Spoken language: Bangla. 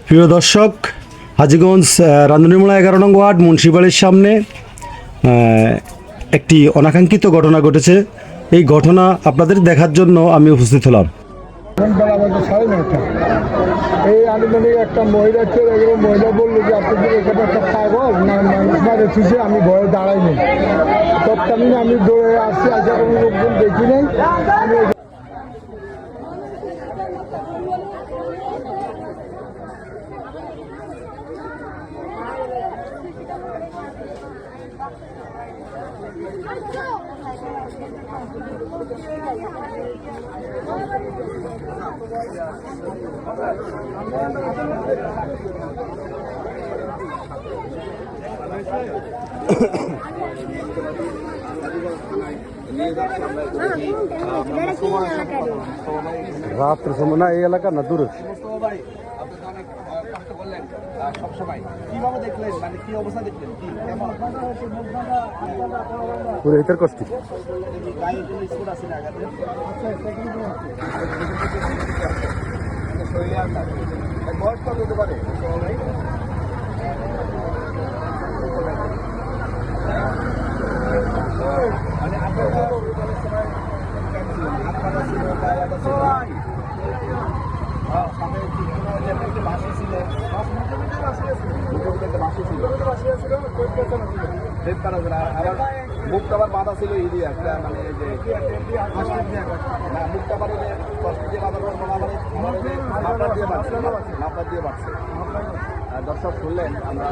প্রিয় দর্শক, হাজীগঞ্জ রান্ধুনিমুলা 11 নং ওয়ার্ড মুন্সিবাড়ির সামনে একটি অনাকাঙ্ক্ষিত ঘটনা ঘটেছে। এই ঘটনা আপনাদের দেখার জন্য আমি উপস্থিত হলাম। এই আনুমানিক একটা মহিলা ছিল, মহিলা বললো যে আপনাদের এখানে একটা পাগল না মানুষ মারে থুছে, আমি ভয়ে দাঁড়াইনি। তৎকালীন আমি দৌড়ে আসছি, আসা কোনো লোকজন দেখি নাই। আমি রাত্রে সময় না, এই এলাকা না দূরে। সবসময় কিভাবে দেখলেন, মানে কি অবস্থা দেখলেন, কি কেমন পুরো হিতের কষ্ট। গায়ে কোনো স্পোর্ট আছে না আঘাতে? বয়স কত হতে পারে? মানে আপনার সময় হাত পাতা ছিল, গায়ে হাত ছিল, বাসি ছিল, মুখটা আবার বাঁধা ছিল ই দিয়ে একটা, মানে যে মুখটা আবার কষ্ট দিয়ে বাঁধা মাপড় দিয়ে বাড়ছে। দর্শক শুনলেন আমরা